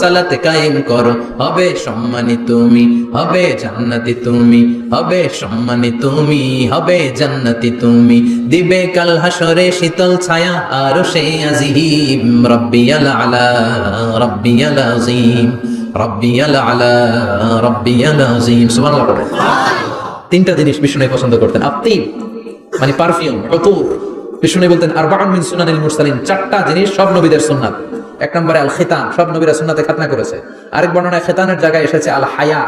সালাতে কায়েম করো, হবে সম্মানী তুমি, হবে জান্নাতি তুমি, হবে সম্মানী তুমি, হবে জান্নাতি তুমি। দিবে কাল হাসরে শীতল ছায়া আরশে আজিম, রাব্বিয়াল আলা রাব্বিয়াল আযীম, রাব্বিয়াল আলা রাব্বিয়াল আযীম। সুবহানাল্লাহ পড়ে। তিনটা জিনিস বিষ্ণু পছন্দ করতেন। আতিব মানে পারফিউম, উতুর। বিষ্ণু বলতেন আরবাউন মিন সুনানিল মুরসালিন, চারটা জিনিস সব নবীদের সুন্নাত। এক নম্বরে আল খিতান, সব নবীরা সুন্নাতে খাতনা করেছে। আরেক বর্ণনায় খিতানের জায়গায় এসেছে আল হায়া,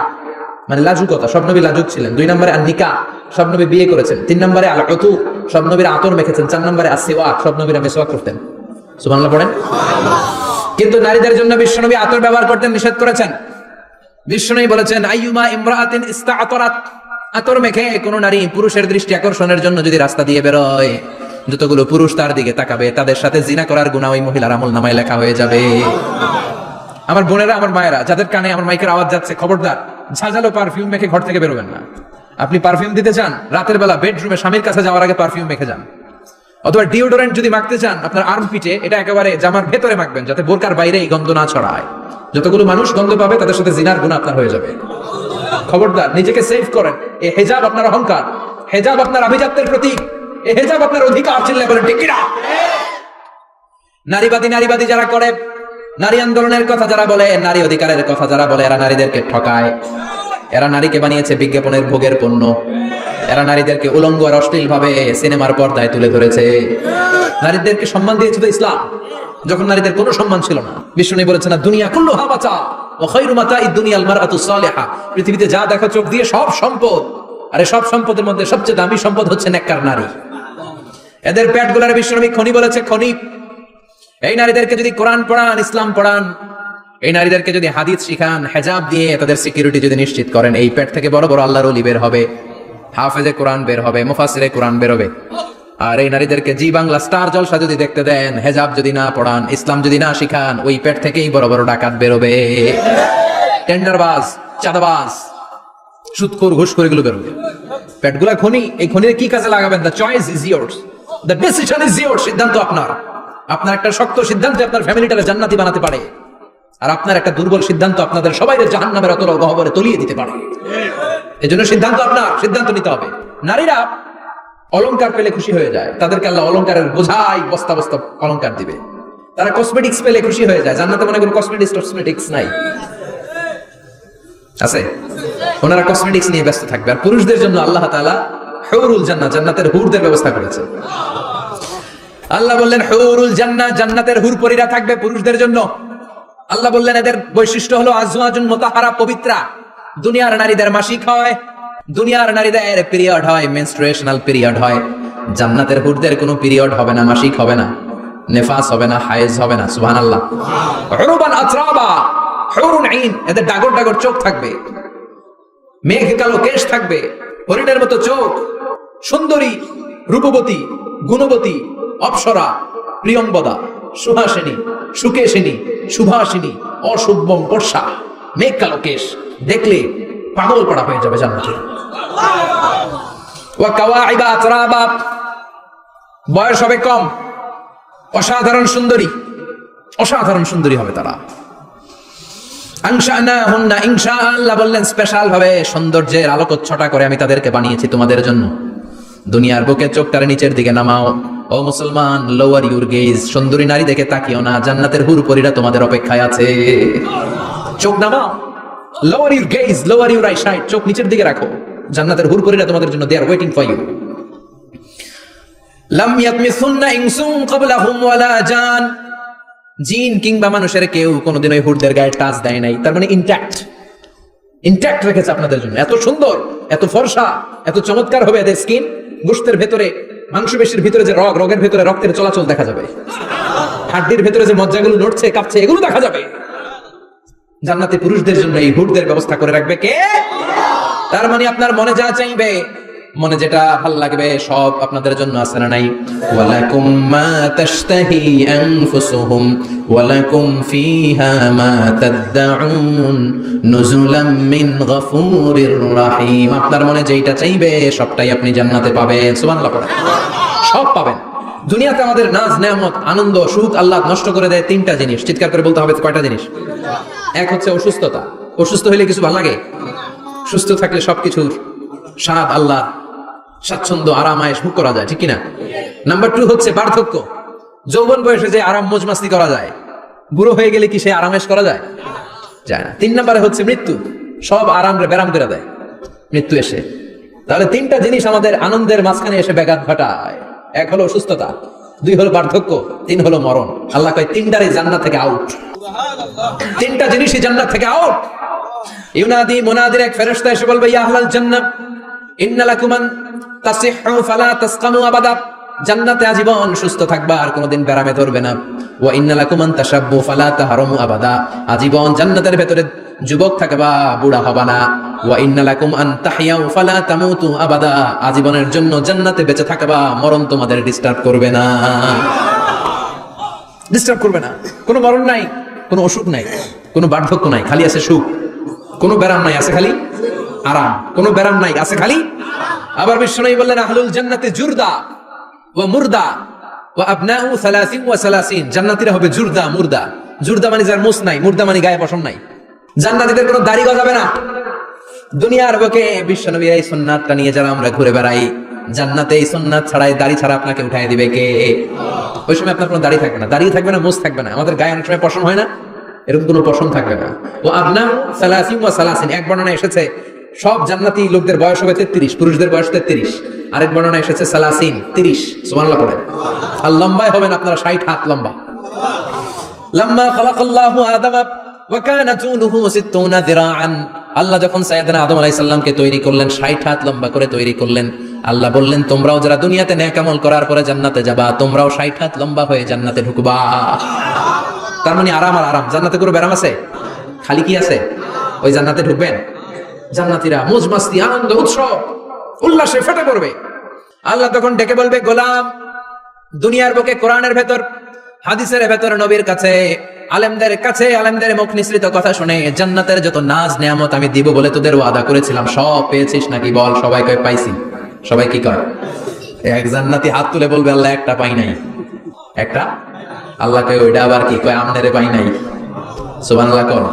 মানে লাজুকতা, সব নবী লাজুক ছিলেন। দুই নম্বরে আল নিকাহ, সব নবী বিয়ে করেছেন। তিন নম্বরে আল উতুর, সব নবীরা আতর মেখেছেন। চার নম্বরে আসিওয়াক, সব নবীরা মিসওয়াক করতেন। সুবহানাল্লাহ পড়েন। কিন্তু নারীদের জন্য বিশ্বনবী আতর ব্যবহার করতে নিষেধ করেছেন। বিশ্বনবী বলেছেন আইয়ুমা ইমরাআতিন ইস্তাআতারাত, আতর মেখে কোন নারী পুরুষের দৃষ্টি আকর্ষণের জন্য যদি রাস্তা দিয়ে বেরোয়, যতগুলো পুরুষ তার দিকে তাকাবে তাদের সাথে জিনা করার গুনাহ ওই মহিলার আমলনামায় লেখা হয়ে যাবে। আমার বোনেরা, আমার মায়েরা, যাদের কানে আমার মাইকের আওয়াজ যাচ্ছে, খবরদার ঝাঁঝালো পারফিউম মেখে ঘর থেকে বেরোবেন না। আপনি পারফিউম দিতে চান, রাতের বেলা বেডরুমে স্বামীর কাছে যাওয়ার আগে পারফিউম মেখে যান। অথবা ডিওডোরেন্ট যদি মাখতে চান আপনার আর্মপিটে, এটা একেবারে জামার ভেতরে মাখবেন যাতে বোরকার বাইরে এই গন্ধ না ছড়ায়। যতগুলো মানুষ গন্ধ পাবে তাদের সাথে জিনার গুনাহ আপনার হয়ে যাবে। খবরদার নিজেকে সেভ করেন। এই হেজাব আপনার অহংকার, হেজাব আপনার আভিজাত্যের প্রতীক, এই হেজাব আপনার অধিকার। চিল্লা বলেন ঠিক কি না? নারীবাদী যারা করে, নারী আন্দোলনের কথা যারা বলে, নারী অধিকারের কথা যারা বলে, এরা নারীদেরকে ঠকায়। এরা নারীকে বানিয়েছে বিজ্ঞাপনের ভোগের পণ্য। এরা নারীদেরকে উলঙ্গ আর অশ্লীল ভাবে সিনেমার পর্দায় তুলে ধরেছে। নারীদেরকে সম্মান দিয়েছে তো ইসলাম, যখন নারীদের কোনো সম্মান ছিল না। বিষ্ণু বলেছেন না দুনিয়া কুল্লুহা মাতা ওয়া খায়রু মাতা'id দুনিয়াল মারআতু সালিহা, পৃথিবীতে যা দেখো চোখ দিয়ে সব সম্পদ, আর সব সম্পদের মধ্যে সবচেয়ে দামি সম্পদ হচ্ছে নেককার নারী। এদের পেটগুলোর বিশ্বনবী খনি বলেছে, খনি। এই নারীদেরকে যদি কোরআন পড়ান, ইসলাম পড়ান, এই নারীদেরকে যদি হাদিস শিখান, হেজাব দিয়ে তাদের সিকিউরিটি যদি নিশ্চিত করেন, এই পেট থেকে বড় বড় আল্লাহর ওলি বের হবে, হাফেজে কোরআন বের হবে, মুফাসসিরে কোরআন বের হবে। আর এই নারীদেরকে জি বাংলা স্টার জলসা যদি দেখতে দেন, হেজাব যদি না পড়ান, ইসলাম যদি না শিখান, ওই পেট থেকেই বড় বড় ডাকাত বেরোবে, টেন্ডারবাজ, চাঁদাবাজ, সুদখোর, ঘুষখোর, এগুলো বেরোবে। পেটগুলা খনি। এই খনির কি কাজে লাগাবেন? The choice is yours, the decision is yours. সিদ্ধান্ত আপনার। আপনার একটা শক্ত সিদ্ধান্ত আপনার ফ্যামিলিটাকে জান্নাতি বানাতে পারে, আর আপনার একটা দুর্বল সিদ্ধান্ত আপনাদের সবাইকে জাহান্নামের অতল গহ্বরে তলিয়ে দিতে পারে। এজন্য সিদ্ধান্ত আপনার, সিদ্ধান্ত নিতে হবে। নারীরা অলংকার পেলে খুশি হয়ে যায়, তাদেরকে আল্লাহ অলংকারের বোঝাই বস্তা বস্তা অলংকার দিবে। তারা কসমেটিক্স পেলে খুশি হয়ে যায়। জান্নাতে মনে করেন কসমেটিক্স নাই, আছে? ওনারা কসমেটিক্স নিয়ে ব্যস্ত থাকবে। আর পুরুষদের জন্য আল্লাহ তাআলা হুরুল জান্নাহ, জান্নাতের হুরদের ব্যবস্থা করেছে। আল্লাহ বললেন হুরুল জান্নাহ, জান্নাতের হুর পরীরা থাকবে পুরুষদের জন্য। আল্লাহ বললেন এদের বৈশিষ্ট্য হলো আজওয়াজুন মুতাহহারা, পবিত্রা। দুনিয়ার নারীদের মাসিক হয়, দুনিয়ার নারীদের পিরিয়ড হয়, মেনস্ট্রুয়েশনাল পিরিয়ড হয়, জান্নাতের হুরদের কোনো পিরিয়ড হবে না, মাসিক হবে না, নেফাস হবে না, হায়েজ হবে না। সুবহানাল্লাহ। উরুবান আতরাবা, হুরুন আইন, এদের ডাগর ডাগর চোখ থাকবে, মেঘ কালো কেশ থাকবে, হরিণের মতো চোখ, সুন্দরী, রূপবতী, গুণবতী, অপ্সরা, প্রিয়ম্বদা, সুহাসিনী, সুকেশিনী, সুভাসিনী, অশুভম বর্ষা, মেঘ কালো কেশ, দেখলে পাগল পড়া হয়ে যাবে জান্নাতে। ওয়া কাওয়াইবা আতরাবা, বয়স হবে কম, অসাধারণ সুন্দরী, অসাধারণ সুন্দরী হবে তারা। আনশানাহুন্না, ইনশাআল্লাহ বললেন স্পেশাল ভাবে সৌন্দর্যের আলোকচ্ছটা করে আমি তাদেরকে বানিয়েছি তোমাদের জন্য। দুনিয়ার বুকে চোখটারে নিচের দিকে নামাও। ও মুসলমান, লোয়ার ইউর গেজ, সুন্দরী নারী দেখে তাকিও না, জান্নাতের হুরপরীরা তোমাদের অপেক্ষায় আছে। চোখ নামাও, lower your gauge, lower your eyesight, চোখ নিচের দিকে রাখো, জান্নাতের হুরপরীরা তোমাদের জন্য, দে আর ওয়েটিং ফর ইউ। লাম ইয়াতমিসুন্না ইনসুন ক্বাবলাহুম ওয়ালা জান, জিন কিংবা মানুষের কেউ কোনোদিন ওই হুরদের গায়ে টাচ দেয় নাই। তার মানে ইনট্যাক্ট রেখেছে আপনাদের জন্য। এত সুন্দর, এত ফর্সা, এত চমৎকার হবে এদের স্কিন। গোশতের ভেতরে, মাংসপেশির ভিতরে যে রগের ভেতরে রক্তের চলাচল দেখা যাবে, হাড্ডির ভেতরে যে মজ্জাগুলো নড়ছে কাঁপছে এগুলো দেখা যাবে। জান্নাতে পুরুষদের জন্য এই হুরদের ব্যবস্থা করে রাখবে কে? তার মানে আপনার মনে যা চাইবে, মনে যেটা ভাল লাগবে সব আপনাদের জন্য আছে না নাই? ওয়ালাকুম মা তাশতাহি আনফুসুহুম ওয়ালাকুম ফিহা মা তাদউন নুজুলাম মিন গফুরির রহিম। আপনার মনে যেটা চাইবে সবটাই আপনি জান্নাতে পাবেন। সুবহানাল্লাহ পড়েন। সব পাবেন। দুনিয়াতে আমাদের নাজ নেয়ামত, আনন্দ, সুখ আল্লাহ নষ্ট করে দেয় তিনটা জিনিস। চিৎকার করে বলতে হবে কয়টা জিনিস? এক হচ্ছে অসুস্থতা। অসুস্থ হইলে কিছু ভালো লাগে? সুস্থ থাকলে সবকিছুর স্বাদ আল্লাহ, স্বাচ্ছন্দ্য, আরাম আয়েশ ভোগ করা যায়, ঠিক কিনা? নাম্বার 2 হচ্ছে বার্ধক্য। যৌবন বয়সে যে আরাম মজমাস্তি করা যায়, বুড়ো হয়ে গেলে কি সে আরামেশ করা যায়? যায় না। 3 নম্বরে হচ্ছে মৃত্যু। সব আরাম ব্যারাম করে দেয় মৃত্যু এসে। তাহলে 3টা জিনিস আমাদের আনন্দের মাঝখানে এসে ব্যাঘাত ঘটায়। 1 হলো অসুস্থতা, 2 হলো বার্ধক্য, 3 হলো মরণ। আল্লাহ কয় 3টারই জান্নাত থেকে আউট। 3টা জিনিসই জান্নাত থেকে আউট। ইউনাদি মুনাদির এক ফেরেশতা এসে বলবে, ইয়া আহলাল জান্নাহ ইন্না লাকুম আন তাসিহু ফালা তাসকামু আবাদা, জান্নাতে আজীবন সুস্থ থাকবা, আর কোনোদিন ব্যারামে ধরবে না। ওয়া ইন্না লাকুম আন তাশাব্বু ফালা তাহরামু আবাদা, আজীবন জান্নাতের ভেতরে যুবক থাকবা, বুড়া হবা না। ওয়া ইন্না লাকুম আন তাহইয়াউ ফালা তামুতু আবাদা, আজীবনের জন্য জান্নাতে বেঁচে থাকবা, মরণ তোমাদের ডিস্টার্ব করবে না। ডিস্টার্ব করবে না। কোনো মরণ নাই, কোনো অসুখ নাই, কোনো বার্ধক্য নাই, খালি আছে সুখ। কোনো ব্যারাম নাই, আছে খালি আরাম। কোনো ব্যারাম নাই, আছে খালি। আবার বিশ্বনবী বললেন, আহলুল জান্নাতে জুরদা ওয়া মুরদা ওয়া আবনাউ 30 ওয়া 30, জান্নাতীরা হবে জুরদা মুরদা। জুরদা মানে যার মুছ নাই, মুরদা মানে গায়ে পশম নাই। জান্নাতীদের কোনো দাড়ি গজাবে না। দুনিয়ার বুকে বিশ্বনবীর এই সুন্নাতটা নিয়ে যারা আমরা ঘুরে বেড়াই, জান্নাতে এই সুন্নাত ছাড়াই দাড়ি ছাড়া আপনাকে উঠায় দিবে কে? ওই সময় আপনার কোনো দাড়ি থাকবে না, দাড়ি থাকবে না, মুছ থাকবে না। আমাদের গায়ে অনেক সময় পশম হয় না, এরকম কোনো পশম থাকবে না। ও আবনাউ 30 ওয়া 30, এক বর্ণনা এসেছে সব জান্নাতি লোকদের বয়স হবে 33, পুরুষদের বয়স 33। আরেক বর্ণনা এসেছে 30। সুবহানাল্লাহ পড়ে। আর লম্বায় হবেন আপনারা 60 হাত লম্বা। লাম্মা খালাকাল্লাহু আদামা ওয়া কানা তুলুহু 60 যিরাআন, আল্লাহ যখন সাইয়েদনা আদম আলাইহিস সালামকে তৈরি করলেন, 60 হাত লম্বা করে তৈরি করলেন। আল্লাহ বললেন, তোমরাও যারা দুনিয়াতে নেক আমল করার পরে জান্নাতে যাবা, তোমরাও 60 হাত লম্বা হয়ে জান্নাতে ঢুকবা। তার মানে আরাম আর আরাম। জান্নাতে কোনো ব্যারাম আছে? খালি কি আছে? ওই জান্নাতে ঢুকবেন, জান্নাতীরা মौज মাস্তি, আনন্দ, উৎসব, উল্লাসে ফেটে পড়বে। আল্লাহ তখন ডেকে বলবে, গোলাম, দুনিয়ার বুকে কোরআনের ভেতর, হাদিসের ভেতর, নবীর কাছে, আলেমদের কাছে, আলেমদের মুখ নিঃসৃত কথা শুনে জান্নাতের যত নাজ নেয়ামত আমি দিব বলে তোদের ওয়াদা করেছিলাম, সব পেয়েছিস নাকি বল? সবাই কয় পাইছি। সবাই কি কয়? এক জান্নাতি হাত তুলে বলবে, আল্লাহ একটা পাই নাই। একটা? আল্লাহ কয় ওইটা আবার কি? কয় আমনেরে পাই নাই। সুবহানাল্লাহ কর।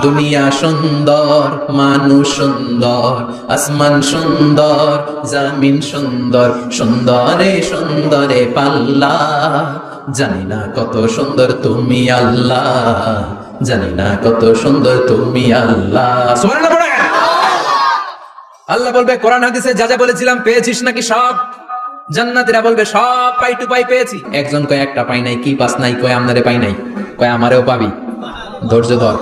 দুনিয়া সুন্দর, মানুষ সুন্দর, আসমান সুন্দর, জমিন সুন্দর, সুন্দরে সুন্দরে পাল্লা, জানি না কত সুন্দর তুমি আল্লাহ, জানি না কত সুন্দর তুমি আল্লাহ। সুবহানাল্লাহ পড়ে। আল্লাহ বলবে, কোরআন হাদিসে যা যা বলেছিলাম পেয়েছিস নাকি সব? জান্নাতীরা বলবে, সব পাই টু পাই পেয়েছি। একজন কয় একটা পাই নাই। কি পাস নাই? কয় আমনারে পাই নাই। কয় আমারেও পাবি। ধৈর্য ধর।